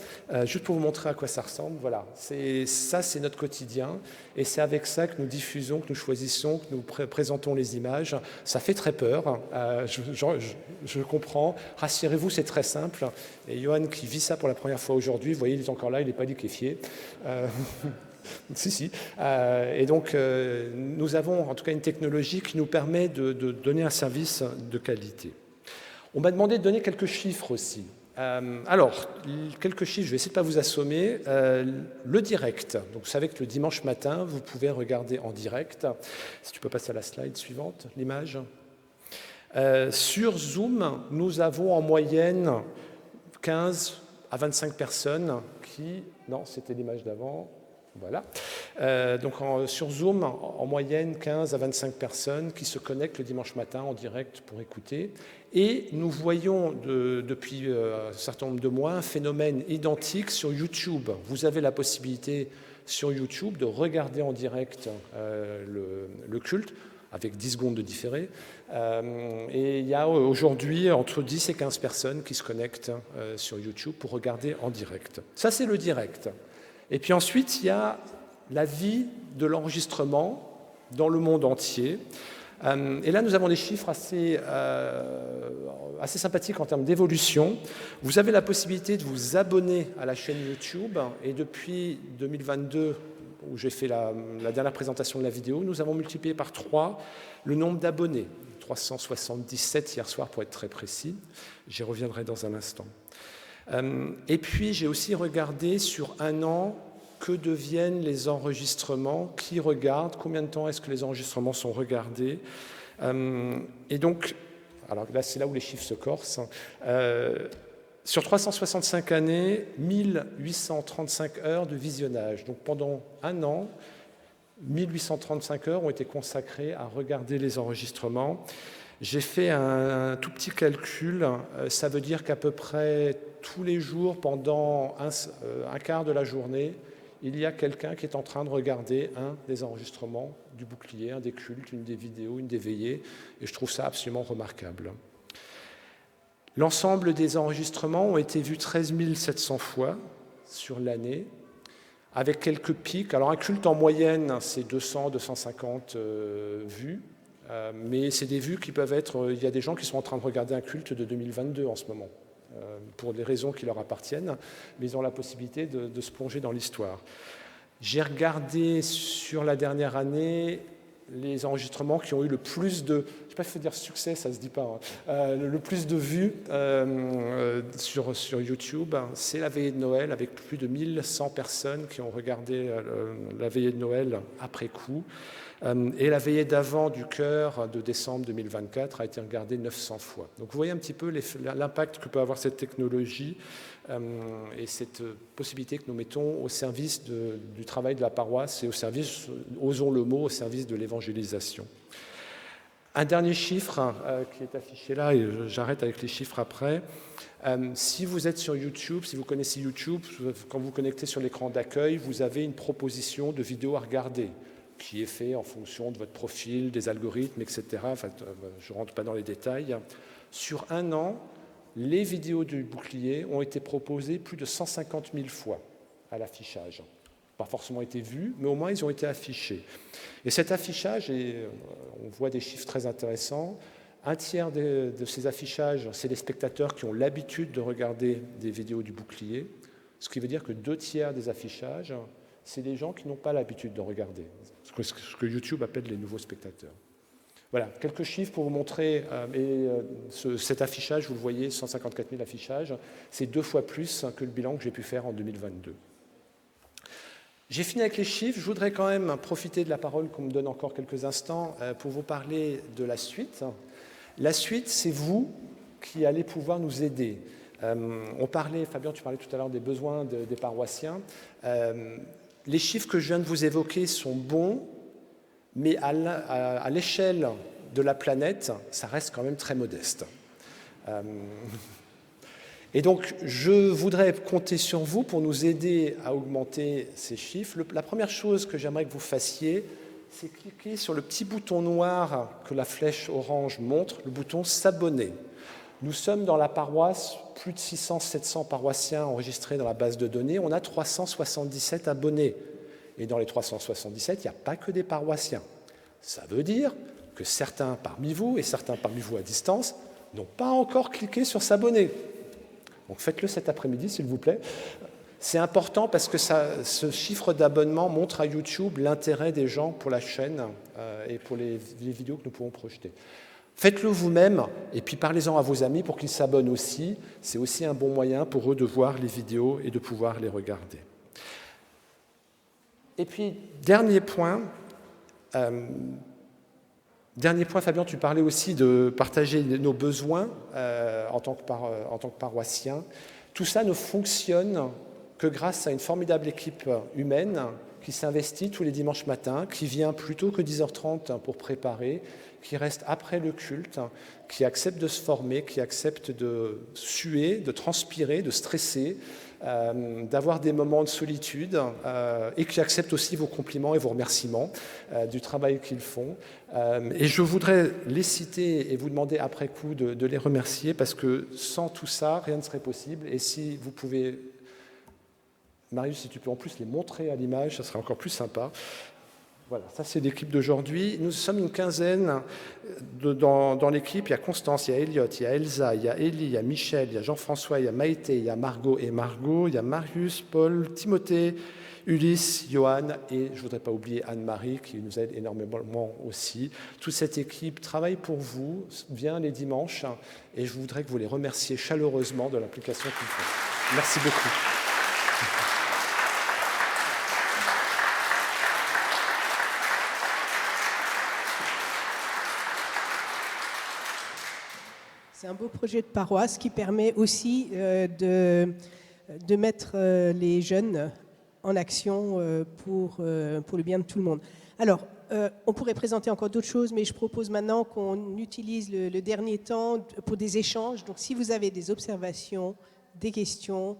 juste pour vous montrer à quoi ça ressemble. Voilà, c'est notre quotidien et c'est avec ça que nous diffusons, que nous choisissons, que nous présentons les images. Ça fait très peur, je comprends. Rassurez-vous, c'est très simple. Et Johan qui vit ça pour la première fois aujourd'hui, vous voyez, il est encore là, il n'est pas liquéfié. Si. Et donc, nous avons en tout cas une technologie qui nous permet de donner un service de qualité. On m'a demandé de donner quelques chiffres aussi. Alors, quelques chiffres, je vais essayer de ne pas vous assommer. Le direct, donc vous savez que le dimanche matin, vous pouvez regarder en direct. Si tu peux passer à la slide suivante, l'image. Sur Zoom, nous avons en moyenne 15 à 25 personnes qui... Non, c'était l'image d'avant. Voilà. Donc sur Zoom, en moyenne, 15 à 25 personnes qui se connectent le dimanche matin en direct pour écouter. Et nous voyons depuis un certain nombre de mois un phénomène identique sur YouTube. Vous avez la possibilité sur YouTube de regarder en direct le culte, avec 10 secondes de différé. Et il y a aujourd'hui entre 10 et 15 personnes qui se connectent sur YouTube pour regarder en direct. Ça, c'est le direct. Et puis ensuite, il y a la vie de l'enregistrement dans le monde entier. Et là, nous avons des chiffres assez sympathiques en termes d'évolution. Vous avez la possibilité de vous abonner à la chaîne YouTube. Et depuis 2022, où j'ai fait la dernière présentation de la vidéo, nous avons multiplié par 3 le nombre d'abonnés. 377 hier soir, pour être très précis. J'y reviendrai dans un instant. Et puis, j'ai aussi regardé sur un an que deviennent les enregistrements, qui regardent, combien de temps est-ce que les enregistrements sont regardés. Et donc, alors là, c'est là où les chiffres se corsent. Sur 365 années, 1835 heures de visionnage. Donc pendant un an, 1835 heures ont été consacrées à regarder les enregistrements. J'ai fait un tout petit calcul. Ça veut dire qu'à peu près tous les jours, pendant un quart de la journée, il y a quelqu'un qui est en train de regarder un des enregistrements du bouclier, un des cultes, une des vidéos, une des veillées. Et je trouve ça absolument remarquable. L'ensemble des enregistrements ont été vus 13 700 fois sur l'année, avec quelques pics. Alors un culte en moyenne, c'est 200-250 vues, mais c'est des vues qui peuvent être... Il y a des gens qui sont en train de regarder un culte de 2022 en ce moment, pour des raisons qui leur appartiennent, mais ils ont la possibilité de se plonger dans l'histoire. J'ai regardé sur la dernière année les enregistrements qui ont eu le plus de... Je ne sais pas si il faut dire succès, ça ne se dit pas. Le plus de vues sur YouTube, c'est la veillée de Noël, avec plus de 1100 personnes qui ont regardé la veillée de Noël après coup. Et la veillée d'avant du cœur de décembre 2024 a été regardée 900 fois. Donc vous voyez un petit peu l'impact que peut avoir cette technologie et cette possibilité que nous mettons au service du travail de la paroisse et au service, osons le mot, au service de l'évangélisation. Un dernier chiffre qui est affiché là, et j'arrête avec les chiffres après. Si vous êtes sur YouTube, si vous connaissez YouTube, quand vous vous connectez sur l'écran d'accueil, vous avez une proposition de vidéo à regarder qui est fait en fonction de votre profil, des algorithmes, etc. Enfin, je ne rentre pas dans les détails. Sur un an, les vidéos du bouclier ont été proposées plus de 150 000 fois à l'affichage. Pas forcément été vues, mais au moins ils ont été affichés. Et cet affichage, on voit des chiffres très intéressants, Un tiers de ces affichages, c'est les spectateurs qui ont l'habitude de regarder des vidéos du bouclier, ce qui veut dire que 2 tiers des affichages, c'est des gens qui n'ont pas l'habitude de regarder, ce que YouTube appelle les nouveaux spectateurs. Voilà, quelques chiffres pour vous montrer, cet affichage, vous le voyez, 154 000 affichages, c'est 2 fois plus que le bilan que j'ai pu faire en 2022. J'ai fini avec les chiffres, je voudrais quand même profiter de la parole qu'on me donne encore quelques instants pour vous parler de la suite. La suite, c'est vous qui allez pouvoir nous aider. On parlait, Fabien, tu parlais tout à l'heure des besoins des paroissiens. Les chiffres que je viens de vous évoquer sont bons, mais à l'échelle de la planète, ça reste quand même très modeste. Et donc, je voudrais compter sur vous pour nous aider à augmenter ces chiffres. La première chose que j'aimerais que vous fassiez, c'est cliquer sur le petit bouton noir que la flèche orange montre, le bouton « S'abonner ». Nous sommes dans la paroisse, plus de 600-700 paroissiens enregistrés dans la base de données. On a 377 abonnés. Et dans les 377, il n'y a pas que des paroissiens. Ça veut dire que certains parmi vous, et certains parmi vous à distance, n'ont pas encore cliqué sur « S'abonner ». Donc faites-le cet après-midi, s'il vous plaît. C'est important parce que ce chiffre d'abonnement montre à YouTube l'intérêt des gens pour la chaîne et pour les vidéos que nous pouvons projeter. Faites-le vous-même et puis parlez-en à vos amis pour qu'ils s'abonnent aussi. C'est aussi un bon moyen pour eux de voir les vidéos et de pouvoir les regarder. Et puis, dernier point, Fabien, tu parlais aussi de partager nos besoins en tant que paroissien. Tout ça ne fonctionne que grâce à une formidable équipe humaine qui s'investit tous les dimanches matins, qui vient plus tôt que 10h30 pour préparer, qui reste après le culte, qui accepte de se former, qui accepte de suer, de transpirer, de stresser, d'avoir des moments de solitude et qui accepte aussi vos compliments et vos remerciements du travail qu'ils font. Et je voudrais les citer et vous demander après coup de les remercier parce que sans tout ça, rien ne serait possible. Et si vous pouvez, Marius, si tu peux en plus les montrer à l'image, ça serait encore plus sympa. Voilà, ça c'est l'équipe d'aujourd'hui. Nous sommes une quinzaine dans l'équipe. Il y a Constance, il y a Elliot, il y a Elsa, il y a Élie, il y a Michel, il y a Jean-François, il y a Maïté, il y a Margot et Margot, il y a Marius, Paul, Timothée, Ulysse, Johan et je ne voudrais pas oublier Anne-Marie qui nous aide énormément aussi. Toute cette équipe travaille pour vous, vient les dimanches et je voudrais que vous les remerciez chaleureusement de l'implication qu'ils font. Merci beaucoup. C'est un beau projet de paroisse qui permet aussi de mettre les jeunes en action pour le bien de tout le monde. Alors, on pourrait présenter encore d'autres choses, mais je propose maintenant qu'on utilise le dernier temps pour des échanges. Donc, si vous avez des observations, des questions,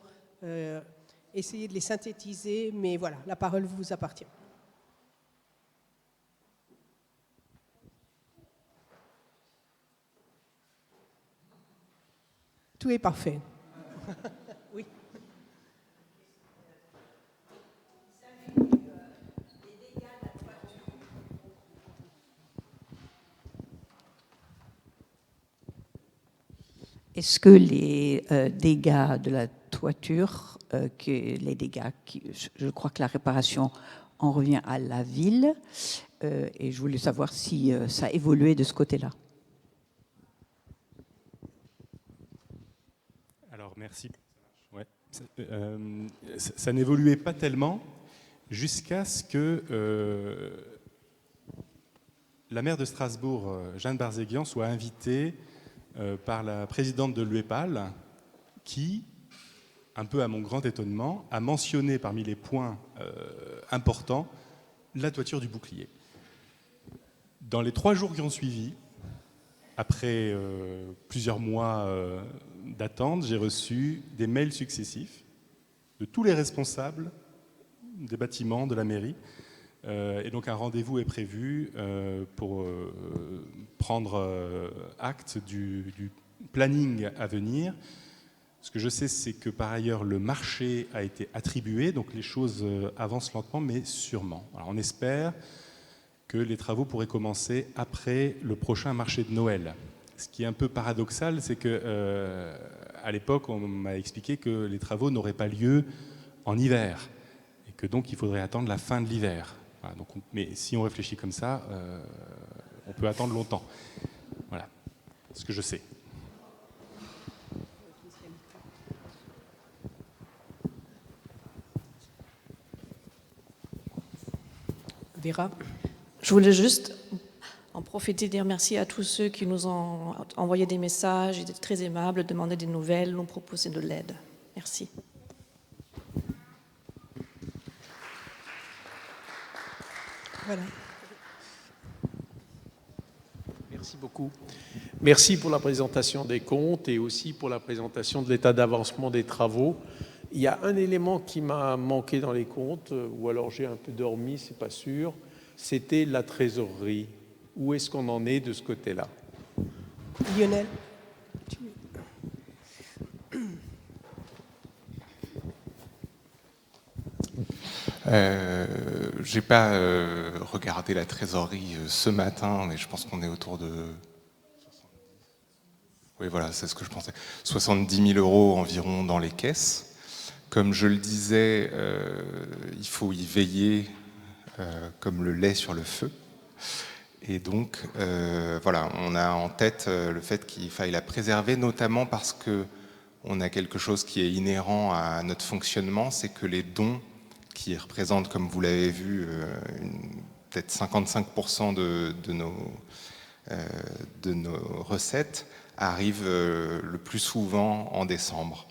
essayez de les synthétiser, mais voilà, la parole vous appartient. Tout est parfait. Oui. Est-ce que les dégâts de la toiture, je crois que la réparation en revient à la ville, et je voulais savoir si ça a évolué de ce côté-là. Alors, merci. Ouais. Ça n'évoluait pas tellement jusqu'à ce que la maire de Strasbourg, Jeanne Barzéguian, soit invitée par la présidente de l'UEPAL qui, un peu à mon grand étonnement, a mentionné parmi les points importants la toiture du bouclier. Dans les 3 jours qui ont suivi, après plusieurs mois d'attente, j'ai reçu des mails successifs de tous les responsables des bâtiments de la mairie. Et donc un rendez-vous est prévu pour prendre acte du planning à venir. Ce que je sais, c'est que par ailleurs le marché a été attribué, donc les choses avancent lentement, mais sûrement. Alors on espère que les travaux pourraient commencer après le prochain marché de Noël. Ce qui est un peu paradoxal, c'est que à l'époque, on m'a expliqué que les travaux n'auraient pas lieu en hiver et que donc il faudrait attendre la fin de l'hiver. Voilà, donc mais si on réfléchit comme ça, on peut attendre longtemps. Voilà, ce que je sais. Vera. Je voulais juste en profiter et dire merci à tous ceux qui nous ont envoyé des messages, étaient très aimables, demandé des nouvelles, nous proposé de l'aide. Merci. Voilà. Merci beaucoup. Merci pour la présentation des comptes et aussi pour la présentation de l'état d'avancement des travaux. Il y a un élément qui m'a manqué dans les comptes, ou alors j'ai un peu dormi, c'est pas sûr, c'était la trésorerie. Où est-ce qu'on en est de ce côté-là? Lionel. J'ai pas regardé la trésorerie ce matin, mais je pense qu'on est autour de... Oui, voilà, c'est ce que je pensais. 70 000 € environ dans les caisses. Comme je le disais, il faut y veiller comme le lait sur le feu. Et donc, voilà, on a en tête le fait qu'il faille la préserver, notamment parce que on a quelque chose qui est inhérent à notre fonctionnement, c'est que les dons qui représentent, comme vous l'avez vu, peut-être 55% de nos recettes, arrivent le plus souvent en décembre.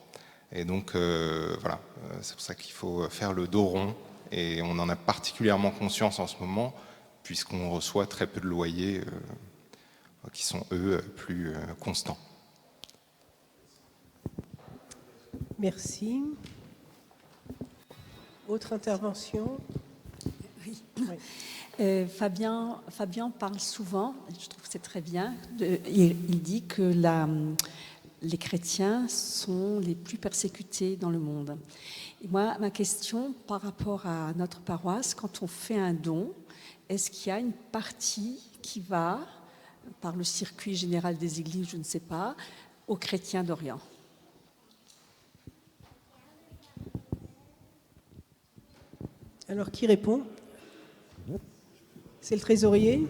Et donc, voilà, c'est pour ça qu'il faut faire le dos rond. Et on en a particulièrement conscience en ce moment, puisqu'on reçoit très peu de loyers qui sont, eux, plus constants. Merci. Autre intervention? Oui. Fabien parle souvent, je trouve que c'est très bien, il dit que les chrétiens sont les plus persécutés dans le monde. Et moi, ma question par rapport à notre paroisse, quand on fait un don, est-ce qu'il y a une partie qui va, par le circuit général des églises, je ne sais pas, aux chrétiens d'Orient? Alors, qui répond? C'est le trésorier?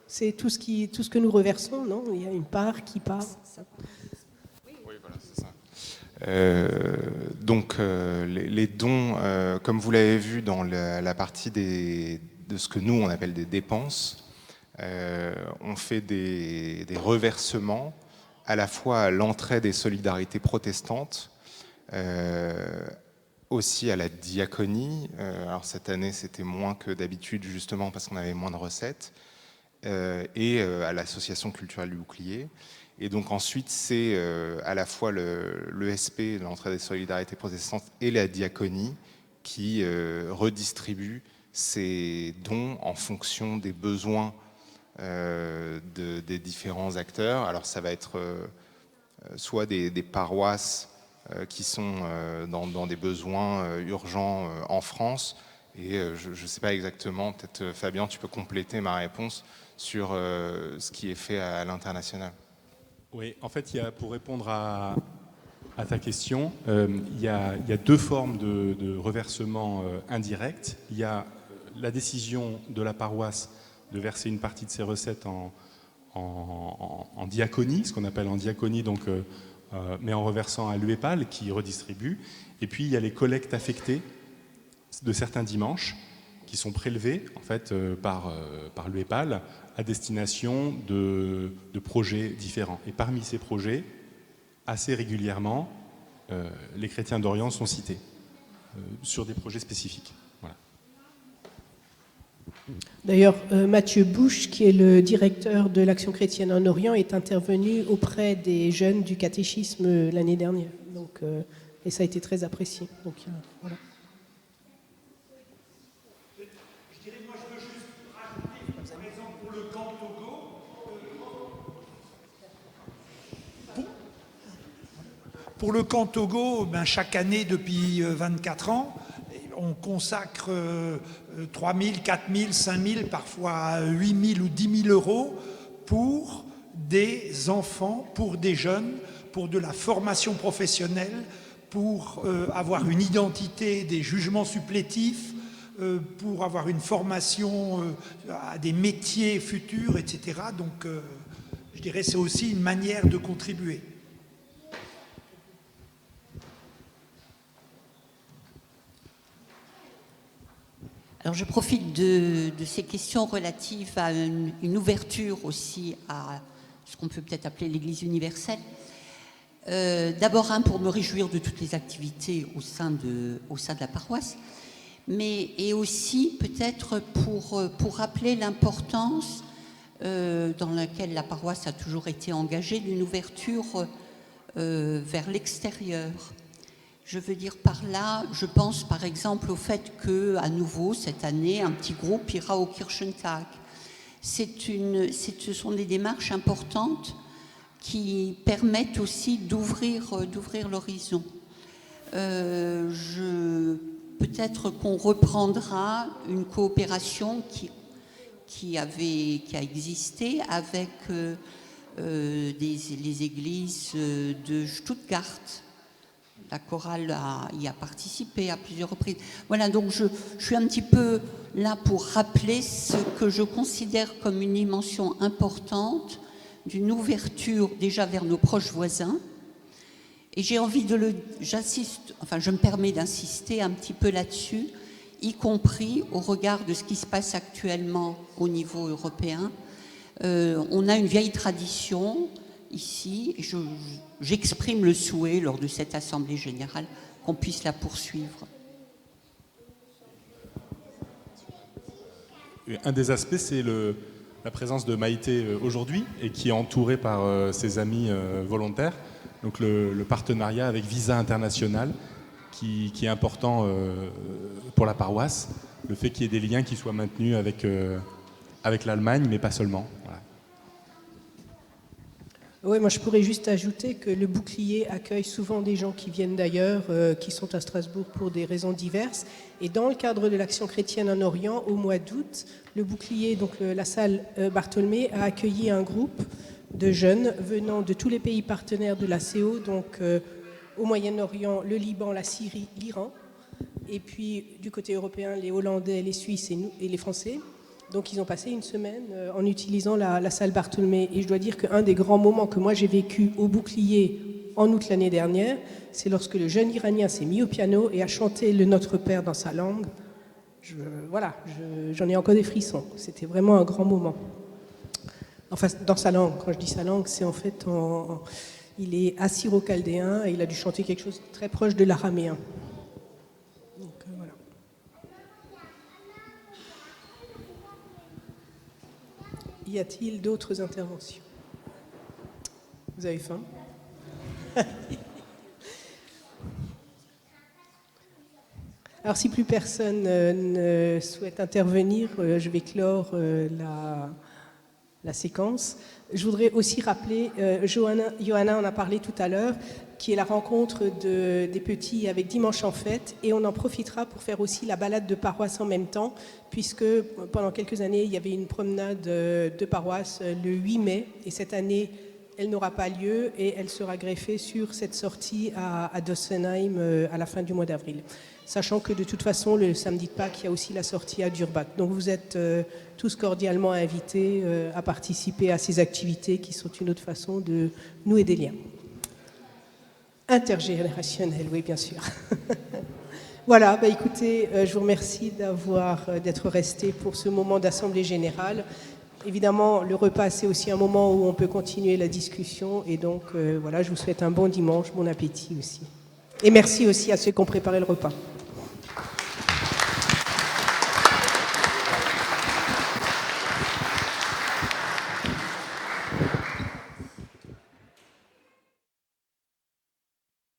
C'est tout ce que nous reversons, non? Il y a une part qui part. Oui, voilà, c'est ça. Donc, les dons, comme vous l'avez vu dans la partie de ce que nous, on appelle des dépenses, on fait des reversements à la fois à l'entrée des solidarités protestantes, aussi à la diaconie. Alors cette année, c'était moins que d'habitude, justement parce qu'on avait moins de recettes, et à l'association culturelle du Bouclier. Et donc ensuite, c'est à la fois l'ESP, l'entrée des solidarités protestantes, et la diaconie qui redistribuent ces dons en fonction des besoins des différents acteurs. Alors ça va être soit des paroisses qui sont dans des besoins urgents en France. Et je ne sais pas exactement, peut-être Fabien, tu peux compléter ma réponse sur ce qui est fait à l'international. Oui, en fait, pour répondre à ta question, il y a deux formes de reversement indirect. Il y a la décision de la paroisse de verser une partie de ses recettes en diaconie, ce qu'on appelle en diaconie, donc mais en reversant à l'UEPAL qui redistribue. Et puis il y a les collectes affectées de certains dimanches qui sont prélevés en fait par l'UEPAL à destination de projets différents. Et parmi ces projets, assez régulièrement, les chrétiens d'Orient sont cités sur des projets spécifiques. Voilà. D'ailleurs, Mathieu Bouche, qui est le directeur de l'Action chrétienne en Orient, est intervenu auprès des jeunes du catéchisme l'année dernière. Donc, et ça a été très apprécié. Donc, voilà. Je dirais, moi, je veux juste rajouter, par exemple, pour le camp Togo. Pour le camp Togo, chaque année depuis 24 ans, on consacre 3 000, 4 000, 5 000, parfois 8 000 ou 10 000 euros pour des enfants, pour des jeunes, pour de la formation professionnelle, pour avoir une identité des jugements supplétifs, pour avoir une formation à des métiers futurs, etc. Donc, je dirais que c'est aussi une manière de contribuer. Alors je profite de ces questions relatives à une ouverture aussi à ce qu'on peut peut-être appeler l'Église universelle. D'abord, pour me réjouir de toutes les activités au sein de la paroisse, et aussi peut-être pour rappeler l'importance dans laquelle la paroisse a toujours été engagée d'une ouverture vers l'extérieur. Je veux dire par là, je pense par exemple au fait que, à nouveau, cette année, un petit groupe ira au Kirchentag. Ce sont des démarches importantes qui permettent aussi d'ouvrir l'horizon. Peut-être qu'on reprendra une coopération qui a existé avec les églises de Stuttgart. La chorale y a participé à plusieurs reprises. Voilà, donc je suis un petit peu là pour rappeler ce que je considère comme une dimension importante d'une ouverture déjà vers nos proches voisins. Et j'ai envie je me permets d'insister un petit peu là-dessus, y compris au regard de ce qui se passe actuellement au niveau européen. On a une vieille tradition ici, et j'exprime le souhait lors de cette Assemblée générale qu'on puisse la poursuivre. Un des aspects, c'est la présence de Maïté aujourd'hui, et qui est entourée par ses amis volontaires. Donc le partenariat avec Visa International, qui est important pour la paroisse, le fait qu'il y ait des liens qui soient maintenus avec l'Allemagne, mais pas seulement. Voilà. Oui, moi je pourrais juste ajouter que le bouclier accueille souvent des gens qui viennent d'ailleurs, qui sont à Strasbourg pour des raisons diverses. Et dans le cadre de l'Action chrétienne en Orient, au mois d'août, le bouclier, donc la salle Bartholomé, a accueilli un groupe de jeunes venant de tous les pays partenaires de l'ACO, donc au Moyen-Orient, le Liban, la Syrie, l'Iran, et puis du côté européen, les Hollandais, les Suisses et les Français. Donc ils ont passé une semaine en utilisant la salle Bartholomé. Et je dois dire qu'un des grands moments que moi j'ai vécu au bouclier en août l'année dernière, c'est lorsque le jeune Iranien s'est mis au piano et a chanté le Notre Père dans sa langue. J'en ai encore des frissons. C'était vraiment un grand moment. Enfin, dans sa langue. Quand je dis sa langue, c'est en fait il est assyro-chaldéen et il a dû chanter quelque chose de très proche de l'araméen. Donc voilà. Y a-t-il d'autres interventions? Vous avez faim? Alors, si plus personne ne souhaite intervenir, je vais clore la séquence. Je voudrais aussi rappeler, Johanna en a parlé tout à l'heure, qui est la rencontre des petits avec Dimanche en fête, et on en profitera pour faire aussi la balade de paroisse en même temps, puisque pendant quelques années, il y avait une promenade de paroisse le 8 mai, et cette année, elle n'aura pas lieu, et elle sera greffée sur cette sortie à Dossenheim à la fin du mois d'avril. Sachant que de toute façon, le samedi de Pâques, il y a aussi la sortie à Durbach. Donc vous êtes tous cordialement invités à participer à ces activités qui sont une autre façon de nouer des liens. Intergénérationnels, oui, bien sûr. Voilà, écoutez, je vous remercie d'être restés pour ce moment d'Assemblée générale. Évidemment, le repas, c'est aussi un moment où on peut continuer la discussion. Et donc, voilà, je vous souhaite un bon dimanche, bon appétit aussi. Et merci aussi à ceux qui ont préparé le repas.